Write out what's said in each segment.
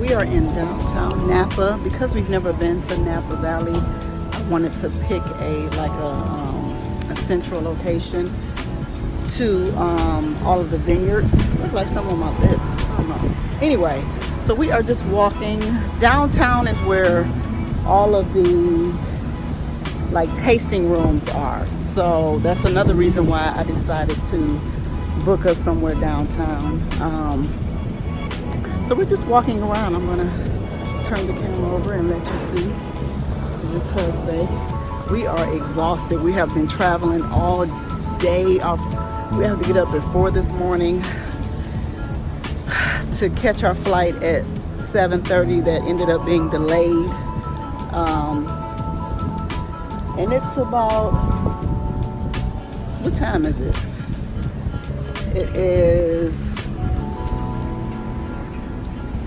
We are in downtown Napa. Because we've never been to Napa Valley, I wanted to pick a central location to all of the vineyards. Look like some on my lips. I don't know. Anyway, so we are just walking. Downtown is where all of the like tasting rooms are. So that's another reason why I decided to book us somewhere downtown. So we're just walking around. I'm gonna turn the camera over and let you see this husband. We are exhausted. We have been traveling all day. We have to get up at 4 this morning to catch our flight at 7:30 that ended up being delayed. And it's about, what time is it? It is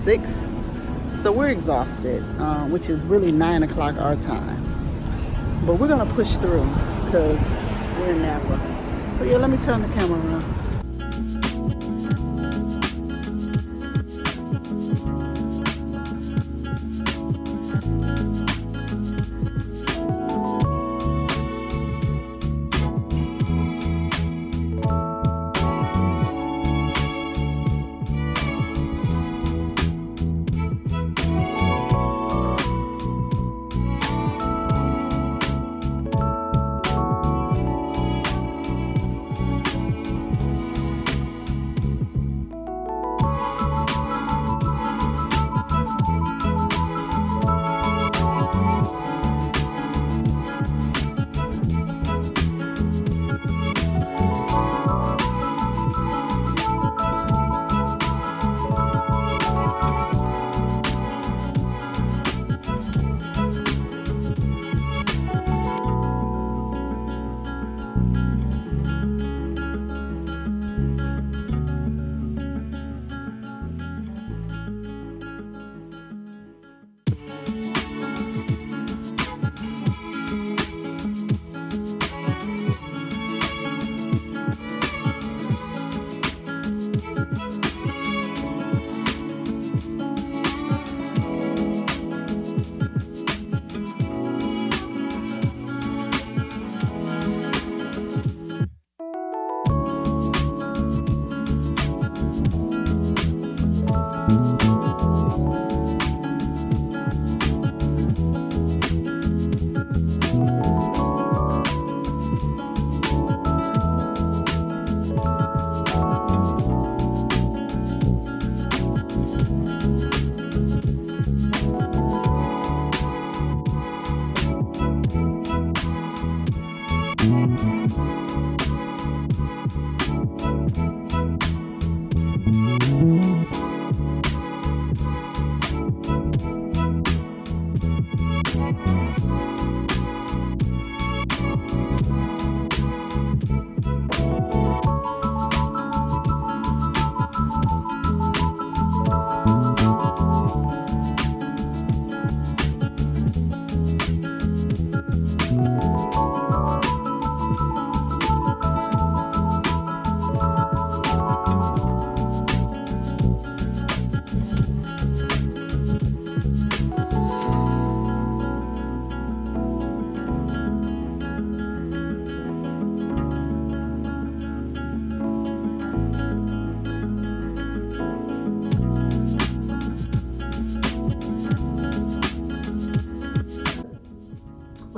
6. So we're exhausted, which is really 9 o'clock our time. But we're gonna push through because we're in Napa. So yeah, let me turn the camera around.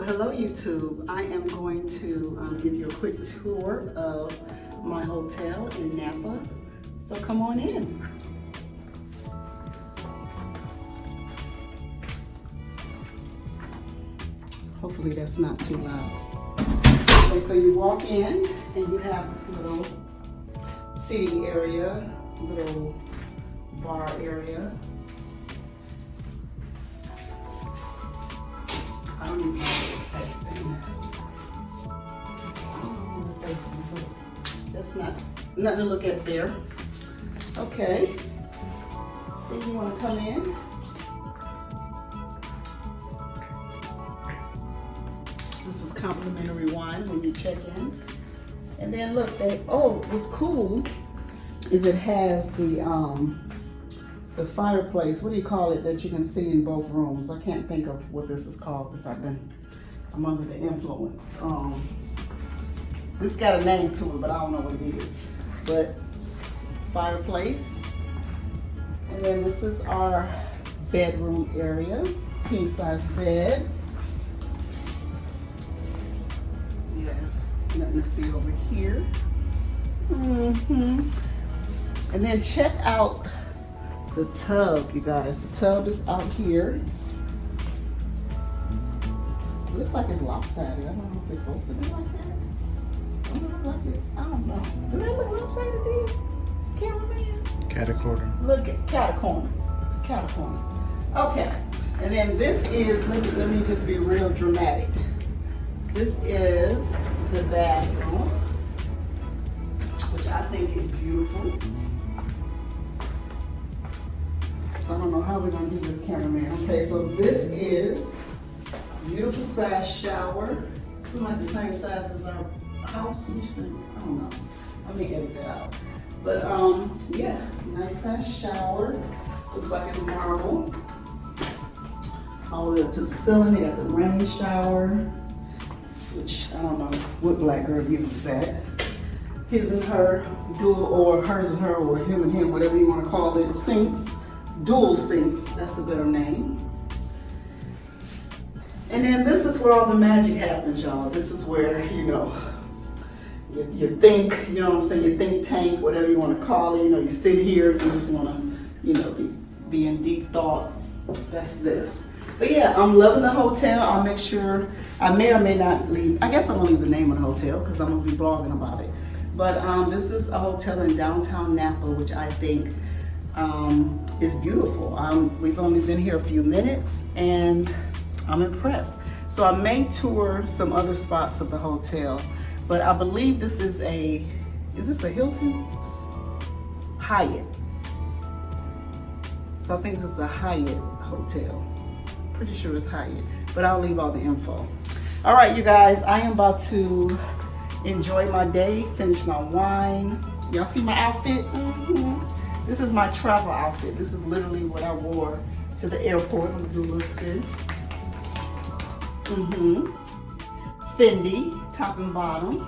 Hello YouTube, I am going to give you a quick tour of my hotel in Napa, so come on in. Hopefully that's not too loud. Okay, so you walk in and you have this little seating area, little bar area. I don't even know what we're facing. I don't know what we're facing, but that's nothing to look at there. Okay. Then you want to come in. This was complimentary wine when you check in. And then look, what's cool is it has the the fireplace, what do you call it, that you can see in both rooms? I can't think of what this is called because I'm under the influence. This got a name to it, but I don't know what it is. But fireplace. And then this is our bedroom area, king size bed. Yeah, nothing to see over here. And then check out the tub, you guys. The tub is out here. It looks like it's lopsided. I don't know if it's supposed to be like that. I don't know. Do that look lopsided to you? Cameraman? Catacorner. Look at catacorner. It's catacorner. Okay. And then this is, let me just be real dramatic. This is the bathroom, which I think is beautiful. So I don't know how we're gonna do this, cameraman. Okay, so this is a beautiful size shower. It's like the same size as our house. I don't know. Let me edit that out. But yeah, nice size shower. Looks like it's marble. All the way up to the ceiling. They got the rain shower, which I don't know what black girl uses that. His and her, dual, or hers and her, or him and him, whatever you want to call it. Sinks, dual sinks. That's a better name. And then this is where all the magic happens, y'all. This is where, you know, you think, you know what I'm saying, you think tank, whatever you want to call it. You know, you sit here, you just want to, you know, be in deep thought. That's this. But yeah, I'm loving the hotel. I'll make sure, I may or may not leave. I guess I'm gonna leave the name of the hotel because I'm gonna be blogging about it. But this is a hotel in downtown Napa, which I think is beautiful. We've only been here a few minutes and I'm impressed. So I may tour some other spots of the hotel, but I believe this is is this a Hilton? Hyatt. So I think this is a Hyatt hotel. Pretty sure it's Hyatt, but I'll leave all the info. All right, you guys, I am about to enjoy my day, finish my wine. Y'all see my outfit? This is my travel outfit. This is literally what I wore to the airport. I'm gonna do a little spin. Fendi, top and bottom.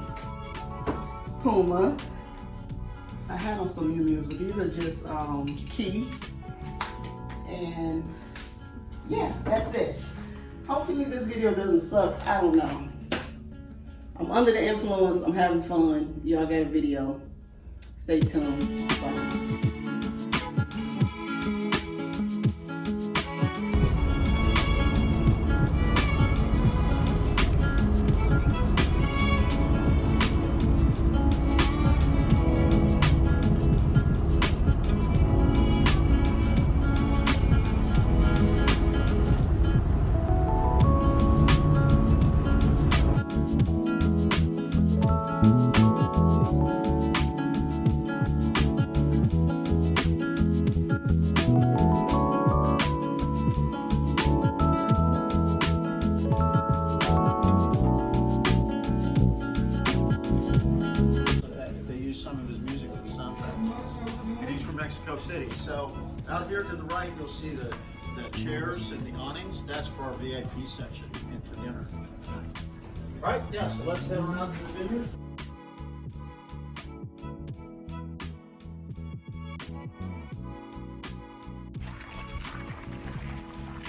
Puma. I had on some Miu Miu's, but these are just Key. And yeah, that's it. Hopefully this video doesn't suck. I don't know. I'm under the influence. I'm having fun. Y'all got a video. Stay tuned. Bye. City. So out here to the right, you'll see the chairs and the awnings. That's for our VIP section and for dinner. All right, yeah, so let's head on out to the vineyard.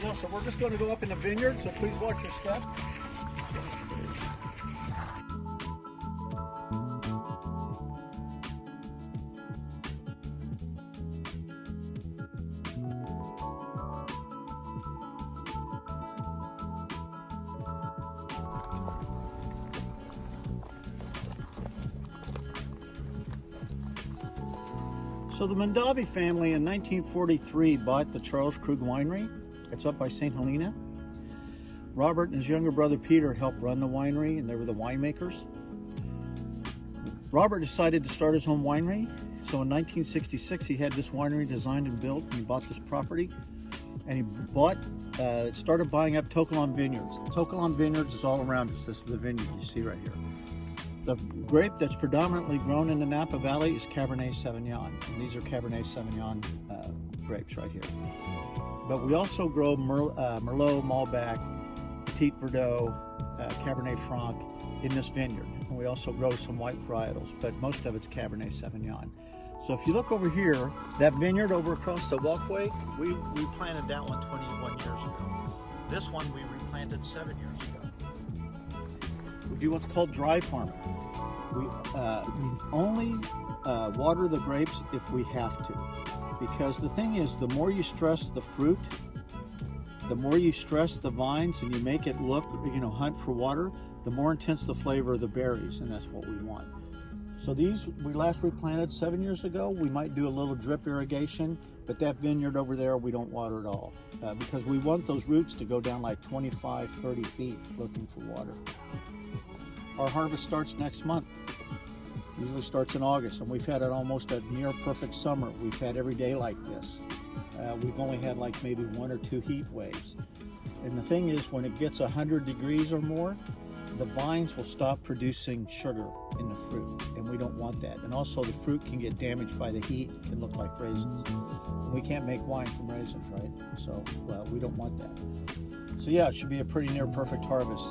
Yeah, so we're just going to go up in the vineyard, so please watch your step. So the Mondavi family in 1943 bought the Charles Krug Winery. It's up by St. Helena. Robert and his younger brother Peter helped run the winery, and they were the winemakers. Robert decided to start his own winery. So in 1966, he had this winery designed and built, and he bought this property. And he started buying up Tokelon Vineyards. Tokelon Vineyards is all around us. This is the vineyard you see right here. The grape that's predominantly grown in the Napa Valley is Cabernet Sauvignon. And these are Cabernet Sauvignon grapes right here. But we also grow Merlot, Malbec, Petit Verdot, Cabernet Franc in this vineyard. And we also grow some white varietals, but most of it's Cabernet Sauvignon. So if you look over here, that vineyard over across the walkway, we planted that one 21 years ago. This one we replanted 7 years ago. We do what's called dry farming. We only water the grapes if we have to. Because the thing is, the more you stress the fruit, the more you stress the vines and you make it look, hunt for water, the more intense the flavor of the berries, and that's what we want. So these we last replanted 7 years ago. We might do a little drip irrigation, but that vineyard over there we don't water at all because we want those roots to go down like 25, 30 feet looking for water. Our harvest starts next month. Usually starts in August, and we've had it almost a near perfect summer. We've had every day like this. We've only had like maybe 1 or 2 heat waves. And the thing is, when it gets 100 degrees or more, the vines will stop producing sugar in the fruit, and we don't want that. And also the fruit can get damaged by the heat, it can look like raisins. And we can't make wine from raisins, right? So we don't want that. So yeah, it should be a pretty near perfect harvest.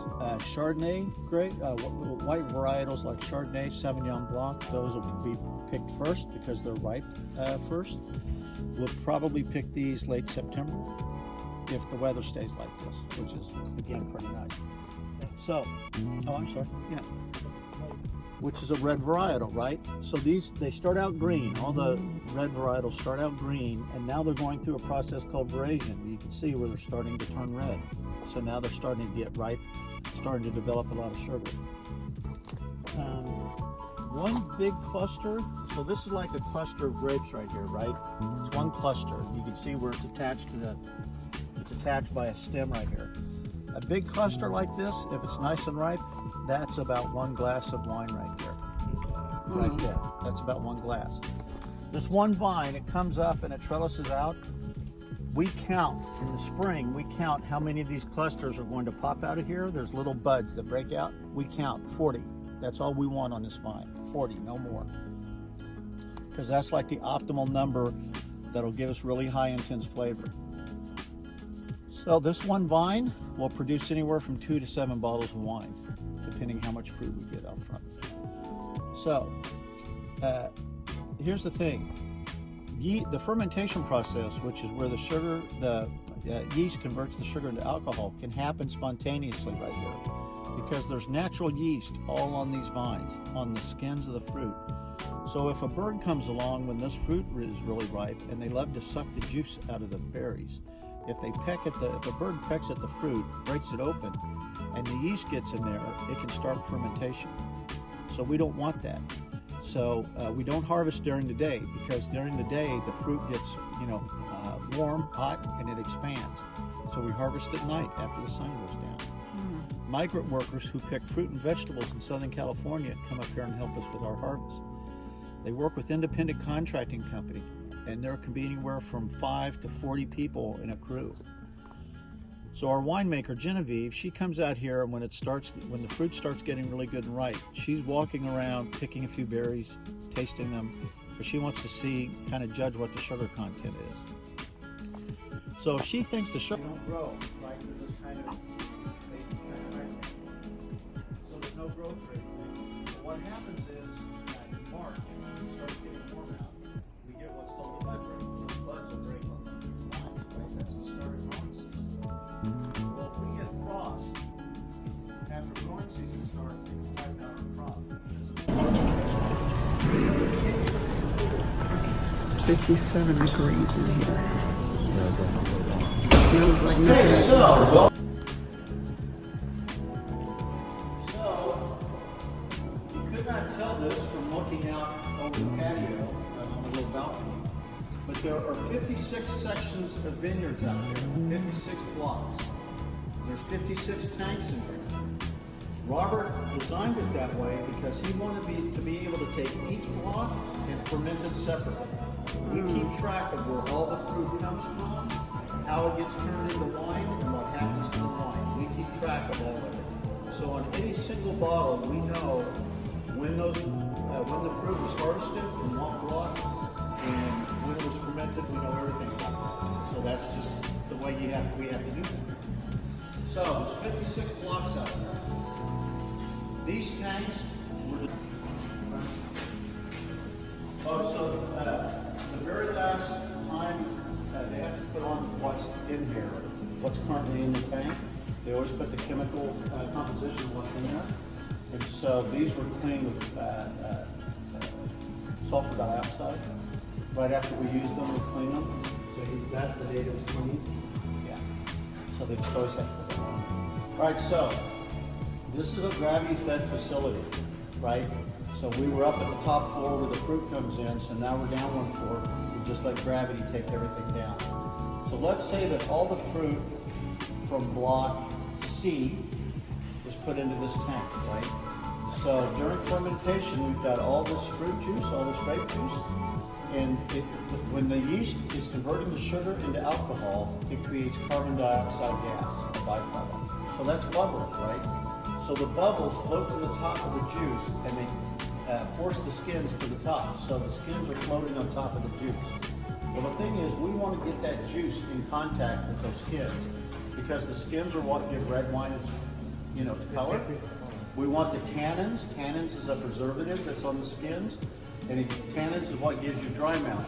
Chardonnay, great. White varietals like Chardonnay, Sauvignon Blanc, those will be picked first because they're ripe first. We'll probably pick these late September if the weather stays like this, which is, again, pretty nice. So, I'm sorry, yeah. Which is a red varietal, right? So they start out green. All the red varietals start out green, and now they're going through a process called veraison. You can see where they're starting to turn red. So now they're starting to get ripe, starting to develop a lot of sugar. One big cluster, so this is like a cluster of grapes right here, right? It's one cluster. You can see where it's attached it's attached by a stem right here. A big cluster like this, if it's nice and ripe, that's about 1 glass of wine right there. Right there. That's about 1 glass. This one vine, it comes up and it trellises out. We count, in the spring, we count how many of these clusters are going to pop out of here. There's little buds that break out. We count 40. That's all we want on this vine. 40, no more. Because that's like the optimal number that'll give us really high intense flavor. So this one vine will produce anywhere from 2 to 7 bottles of wine, depending how much fruit we get out front. So here's the thing. The fermentation process, which is where the yeast converts the sugar into alcohol, can happen spontaneously right here because there's natural yeast all on these vines, on the skins of the fruit. So if a bird comes along when this fruit is really ripe and they love to suck the juice out of the berries, if a bird pecks at the fruit, breaks it open, and the yeast gets in there, it can start fermentation. So we don't want that. So we don't harvest during the day because during the day the fruit gets, warm, hot, and it expands. So we harvest at night after the sun goes down. Migrant workers who pick fruit and vegetables in Southern California come up here and help us with our harvest. They work with independent contracting companies, and there can be anywhere from 5 to 40 people in a crew. So our winemaker, Genevieve, she comes out here, and when the fruit starts getting really good and ripe, she's walking around, picking a few berries, tasting them, because she wants to kind of judge what the sugar content is. So she thinks the sugar don't grow, right? They're just kind of right. So there's no growth rate. But what happens is, in March, when it starts getting warm out, we get what's called the bud break. The buds will break on the vines, right? That's the start of growing season. Well, if we get frost after growing season starts, it can wipe out our crop. It's 57 degrees in here. It smells like nothing. So you could not tell this from looking out over the patio on the little balcony, but there are 56 sections of vineyards out there, 56 blocks. There's 56 tanks in here. Robert designed it that way because he wanted to be able to take each block and ferment it separately. We keep track of where all the fruit comes from, how it gets turned into wine, and what happens to the wine. We keep track of all of it. So on any single bottle, we know when the fruit was harvested from what block, and when it was fermented, we know everything about it. we have to do that. So there's 56 blocks out there. These tanks were. The very last time they have to put on what's in here, what's currently in the tank. They always put the chemical composition of what's in there. And so these were cleaned with sulfur dioxide. Right after we use them, we clean them. So that's the date it was cleaned. Yeah. So they always have to put them on. All right, so this is a gravity-fed facility, right? So we were up at the top floor where the fruit comes in, so now we're down one floor. We just let gravity take everything down. So let's say that all the fruit from block C is put into this tank, right? So during fermentation, we've got all this fruit juice, all this grape juice, and when the yeast is converting the sugar into alcohol, it creates carbon dioxide gas, a byproduct. So that's bubbles, right? So the bubbles float to the top of the juice, and they force the skins to the top. So the skins are floating on top of the juice. Well, the thing is, we want to get that juice in contact with those skins, because the skins are what give red wine its, its color. We want the tannins. Tannins is a preservative that's on the skins, and tannins is what gives you dry mouth.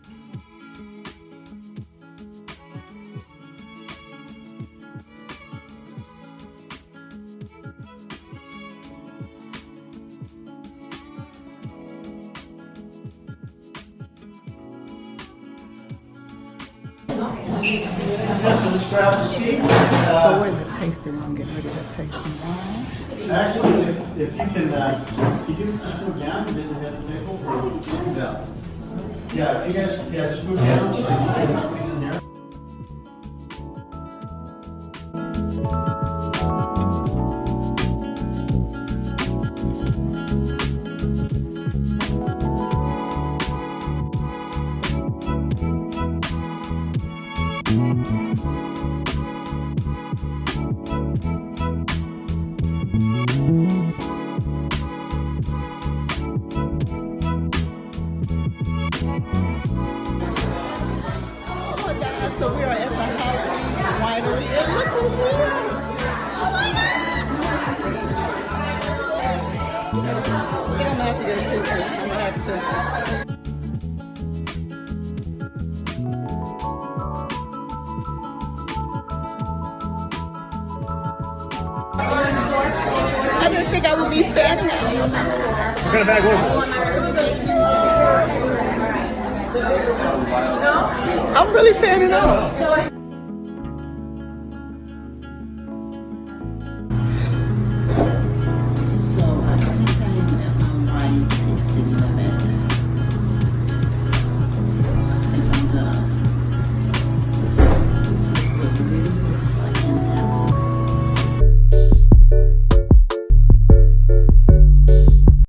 So let's grab a seat. So we're in the tasting room, getting ready to taste some wine. Actually, if you can you just move down and then head the table? Yeah, if you guys, just move down so you can squeeze in there. So we are at the Housley Winery, and look who's here! I think I'm gonna have to get a picture. I'm gonna have to. I didn't think I would be fanning out. What kind of bag was it? I'm really fanning out.